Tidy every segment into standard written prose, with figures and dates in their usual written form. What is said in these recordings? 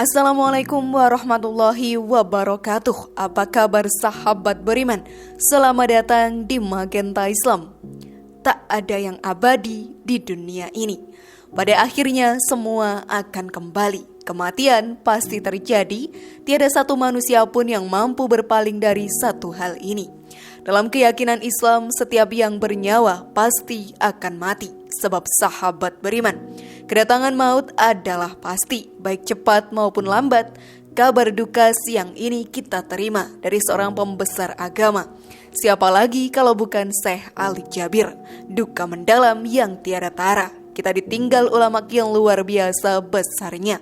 Assalamualaikum warahmatullahi wabarakatuh. Apa kabar sahabat beriman? Selamat datang di Magenta Islam. Tak ada yang abadi di dunia ini. Pada akhirnya semua akan kembali. Kematian pasti terjadi. Tiada satu manusia pun yang mampu berpaling dari satu hal ini. Dalam keyakinan Islam, setiap yang bernyawa pasti akan mati. Sebab sahabat beriman, kedatangan maut adalah pasti, baik cepat maupun lambat. Kabar duka siang ini kita terima dari seorang pembesar agama. Siapa lagi kalau bukan Syekh Ali Jabir. Duka mendalam yang tiada tara. Kita ditinggal ulama yang luar biasa besarnya.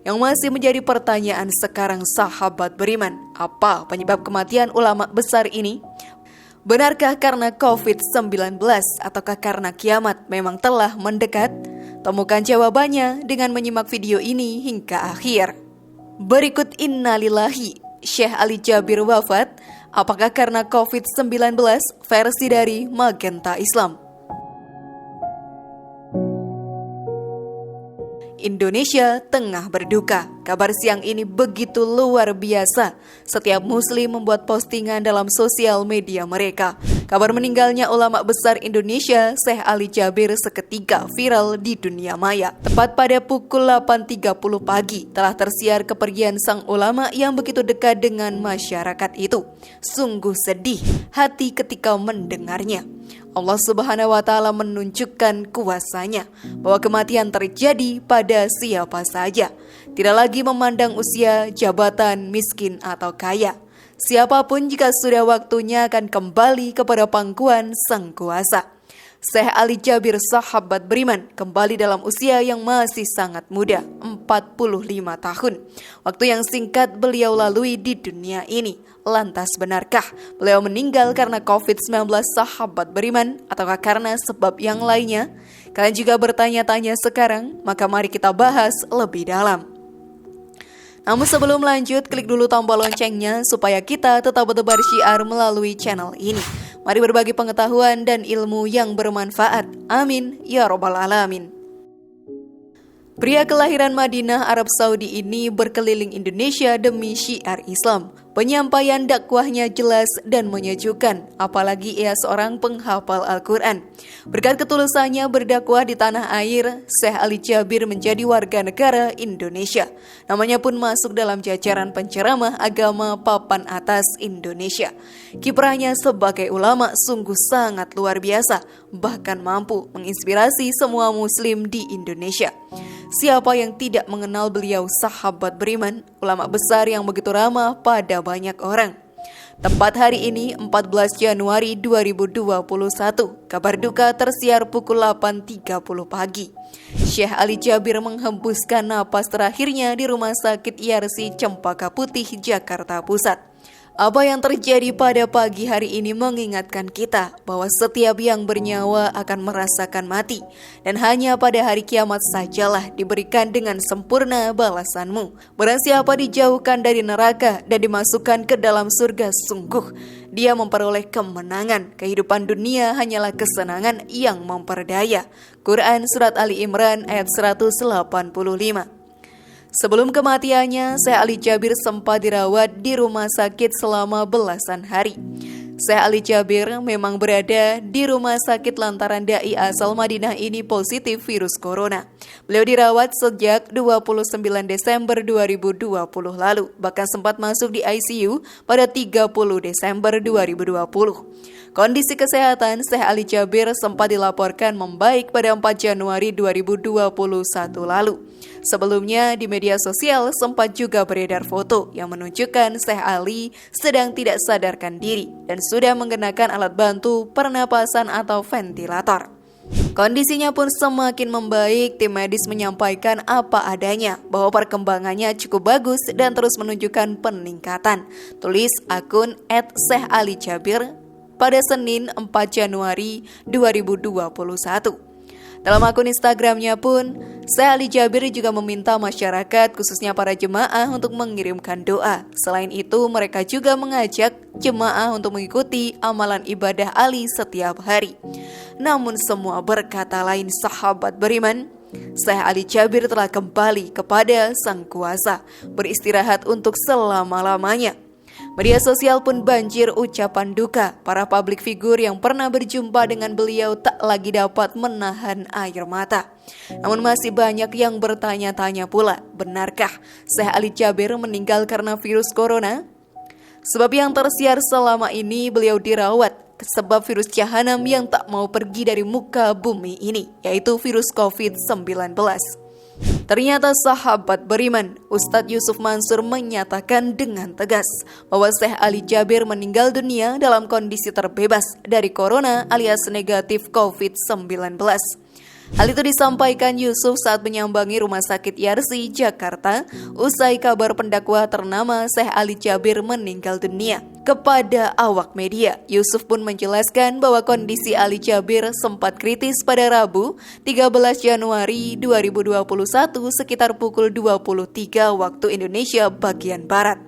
Yang masih menjadi pertanyaan sekarang sahabat beriman, apa penyebab kematian ulama besar ini? Benarkah karena COVID-19 ataukah karena kiamat memang telah mendekat? Temukan jawabannya dengan menyimak video ini hingga akhir. Berikut innalillahi, Syekh Ali Jabir wafat. Apakah karena COVID-19? Versi dari Magenta Islam. Indonesia tengah berduka. Kabar siang ini begitu luar biasa. Setiap muslim membuat postingan dalam sosial media mereka. Kabar meninggalnya ulama besar Indonesia, Syekh Ali Jabir, seketika viral di dunia maya. Tepat pada pukul 8.30 pagi telah tersiar kepergian sang ulama yang begitu dekat dengan masyarakat itu. Sungguh sedih hati ketika mendengarnya. Allah Subhanahu wa Ta'ala menunjukkan kuasanya bahwa kematian terjadi pada siapa saja. Tidak lagi memandang usia, jabatan, miskin atau kaya. Siapapun jika sudah waktunya akan kembali kepada pangkuan Sang Kuasa. Syekh Ali Jabir, sahabat beriman, kembali dalam usia yang masih sangat muda, 45 tahun. Waktu yang singkat beliau lalui di dunia ini. Lantas benarkah beliau meninggal karena COVID-19 sahabat beriman ataukah karena sebab yang lainnya? Kalian juga bertanya-tanya sekarang, maka mari kita bahas lebih dalam. Namun sebelum lanjut, klik dulu tombol loncengnya supaya kita tetap bertebar syiar melalui channel ini. Mari berbagi pengetahuan dan ilmu yang bermanfaat. Amin ya robbal alamin. Pria kelahiran Madinah, Arab Saudi ini berkeliling Indonesia demi syiar Islam. Penyampaian dakwahnya jelas dan menyejukkan, apalagi ia seorang penghafal Al-Quran. Berkat ketulusannya berdakwah di tanah air, Syekh Ali Jabir menjadi warga negara Indonesia. Namanya pun masuk dalam jajaran penceramah agama papan atas Indonesia. Kiprahnya sebagai ulama sungguh sangat luar biasa, bahkan mampu menginspirasi semua muslim di Indonesia. Siapa yang tidak mengenal beliau sahabat beriman, ulama besar yang begitu ramah pada banyak orang. Tepat hari ini 14 Januari 2021, kabar duka tersiar pukul 8.30 pagi. Syekh Ali Jabir menghembuskan napas terakhirnya di Rumah Sakit IRC Cempaka Putih, Jakarta Pusat. Apa yang terjadi pada pagi hari ini mengingatkan kita bahwa setiap yang bernyawa akan merasakan mati. Dan hanya pada hari kiamat sajalah diberikan dengan sempurna balasanmu. Barang siapa dijauhkan dari neraka dan dimasukkan ke dalam surga, sungguh dia memperoleh kemenangan. Kehidupan dunia hanyalah kesenangan yang memperdaya. Quran Surat Ali Imran ayat 185. Sebelum kematiannya, Syekh Ali Jabir sempat dirawat di rumah sakit selama belasan hari. Syekh Ali Jabir memang berada di rumah sakit lantaran dai asal Madinah ini positif virus corona. Beliau dirawat sejak 29 Desember 2020 lalu, bahkan sempat masuk di ICU pada 30 Desember 2020. Kondisi kesehatan Syekh Ali Jabir sempat dilaporkan membaik pada 4 Januari 2021 lalu. Sebelumnya di media sosial sempat juga beredar foto yang menunjukkan Syekh Ali sedang tidak sadarkan diri dan sudah mengenakan alat bantu pernapasan atau ventilator. Kondisinya pun semakin membaik. Tim medis menyampaikan apa adanya bahwa perkembangannya cukup bagus dan terus menunjukkan peningkatan. Tulis akun @SyekhaLiJabir pada Senin 4 Januari 2021. Dalam akun Instagramnya pun, Syekh Ali Jabir juga meminta masyarakat, khususnya para jemaah, untuk mengirimkan doa. Selain itu, mereka juga mengajak jemaah untuk mengikuti amalan ibadah Ali setiap hari. Namun semua berkata lain sahabat beriman, Syekh Ali Jabir telah kembali kepada Sang Kuasa, beristirahat untuk selama-lamanya. Media sosial pun banjir ucapan duka. Para publik figur yang pernah berjumpa dengan beliau tak lagi dapat menahan air mata. Namun masih banyak yang bertanya-tanya pula, benarkah Syekh Ali Jabir meninggal karena virus corona? Sebab yang tersiar selama ini beliau dirawat sebab virus jahanam yang tak mau pergi dari muka bumi ini, yaitu virus COVID-19. Ternyata sahabat beriman, Ustadz Yusuf Mansur menyatakan dengan tegas bahwa Syekh Ali Jabir meninggal dunia dalam kondisi terbebas dari corona alias negatif COVID-19. Hal itu disampaikan Yusuf saat menyambangi Rumah Sakit Yarsi, Jakarta, usai kabar pendakwa ternama Syekh Ali Jabir meninggal dunia. Kepada awak media, Yusuf pun menjelaskan bahwa kondisi Ali Jabir sempat kritis pada Rabu, 13 Januari 2021 sekitar pukul 23 waktu Indonesia bagian Barat.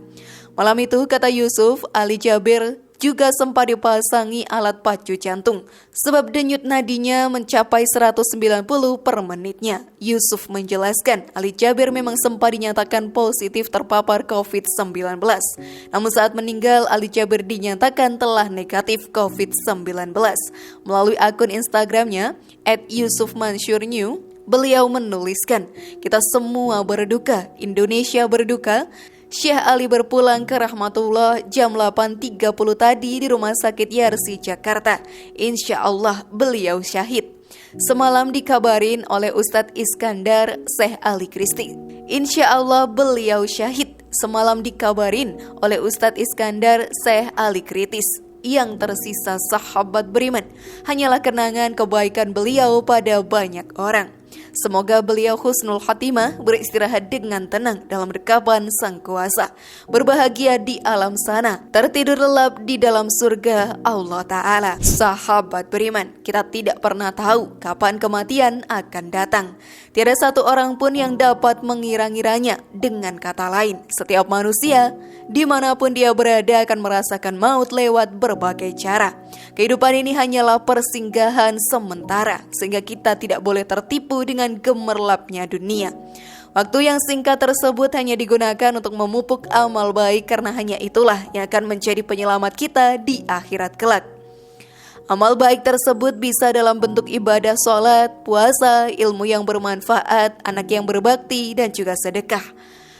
Malam itu, kata Yusuf, Ali Jabir juga sempat dipasangi alat pacu jantung sebab denyut nadinya mencapai 190 per menitnya. Yusuf menjelaskan Ali Jabir memang sempat dinyatakan positif terpapar COVID-19. Namun saat meninggal, Ali Jabir dinyatakan telah negatif COVID-19. Melalui akun Instagramnya @YusufMansyurNew, beliau menuliskan, "Kita semua berduka, Indonesia berduka. Syekh Ali berpulang ke rahmatullah jam 8.30 tadi di Rumah Sakit Yarsi, Jakarta. Insya Allah beliau syahid. Semalam dikabarin oleh Ustadz Iskandar Syekh Ali Kristi. Insya Allah beliau syahid. Semalam dikabarin oleh Ustadz Iskandar Syekh Ali Kritis. Yang tersisa sahabat beriman hanyalah kenangan kebaikan beliau pada banyak orang. Semoga beliau husnul khatimah, beristirahat dengan tenang dalam dekapan Sang Kuasa, berbahagia di alam sana, tertidur lelap di dalam surga Allah Ta'ala." Sahabat beriman, kita tidak pernah tahu kapan kematian akan datang. Tiada satu orang pun yang dapat mengira-ngiranya. Dengan kata lain, setiap manusia dimanapun dia berada akan merasakan maut lewat berbagai cara. Kehidupan ini hanyalah persinggahan sementara, sehingga kita tidak boleh tertipu dengan gemerlapnya dunia. Waktu yang singkat tersebut hanya digunakan untuk memupuk amal baik, karena hanya itulah yang akan menjadi penyelamat kita di akhirat kelak. Amal baik tersebut bisa dalam bentuk ibadah sholat, puasa, ilmu yang bermanfaat, anak yang berbakti, dan juga sedekah.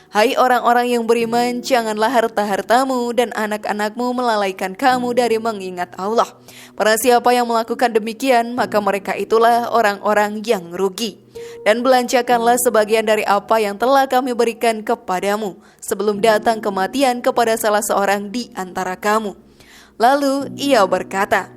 Hai orang-orang yang beriman, janganlah harta-hartamu dan anak-anakmu melalaikan kamu dari mengingat Allah. Barang siapa yang melakukan demikian, maka mereka itulah orang-orang yang rugi. Dan belanjakanlah sebagian dari apa yang telah kami berikan kepadamu sebelum datang kematian kepada salah seorang di antara kamu. Lalu ia berkata,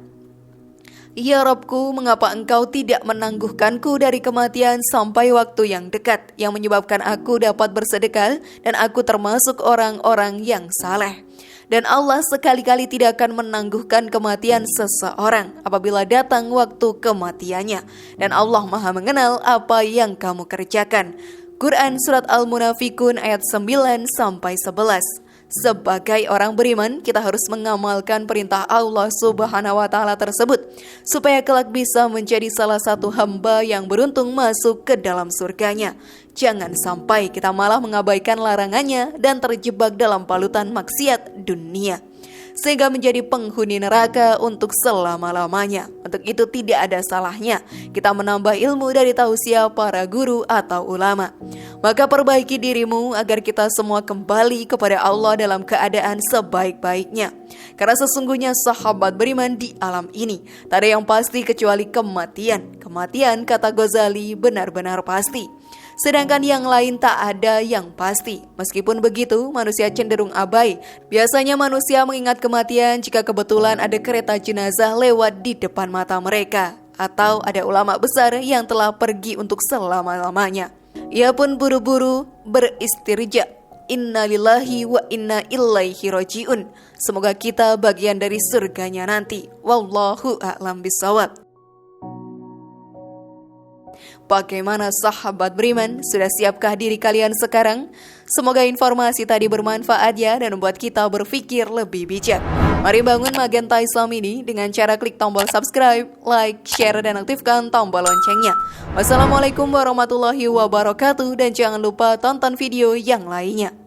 "Ya Rabbku, mengapa engkau tidak menangguhkanku dari kematian sampai waktu yang dekat, yang menyebabkan aku dapat bersedekah dan aku termasuk orang-orang yang saleh. Dan Allah sekali-kali tidak akan menangguhkan kematian seseorang apabila datang waktu kematiannya. Dan Allah Maha mengenal apa yang kamu kerjakan." Quran Surat Al-Munafikun ayat 9-11. Sebagai orang beriman, kita harus mengamalkan perintah Allah Subhanahu wa Ta'ala tersebut, supaya kelak bisa menjadi salah satu hamba yang beruntung masuk ke dalam surganya. Jangan sampai kita malah mengabaikan larangannya dan terjebak dalam palutan maksiat dunia, sehingga menjadi penghuni neraka untuk selama-lamanya. Untuk itu tidak ada salahnya kita menambah ilmu dari tausiah para guru atau ulama. Maka perbaiki dirimu agar kita semua kembali kepada Allah dalam keadaan sebaik-baiknya. Karena sesungguhnya sahabat beriman, di alam ini tak ada yang pasti kecuali kematian. Kematian, kata Ghazali, benar-benar pasti. Sedangkan yang lain tak ada yang pasti. Meskipun begitu, manusia cenderung abai. Biasanya manusia mengingat kematian jika kebetulan ada kereta jenazah lewat di depan mata mereka, atau ada ulama besar yang telah pergi untuk selama-lamanya. Ia pun buru-buru beristirja. Inna lillahi wa inna ilaihi raji'un. Semoga kita bagian dari surganya nanti. Wallahu a'lam bishawab. Bagaimana sahabat beriman? Sudah siapkah diri kalian sekarang? Semoga informasi tadi bermanfaat ya, dan membuat kita berpikir lebih bijak. Mari bangun Magenta Islam ini dengan cara klik tombol subscribe, like, share, dan aktifkan tombol loncengnya. Wassalamualaikum warahmatullahi wabarakatuh dan jangan lupa tonton video yang lainnya.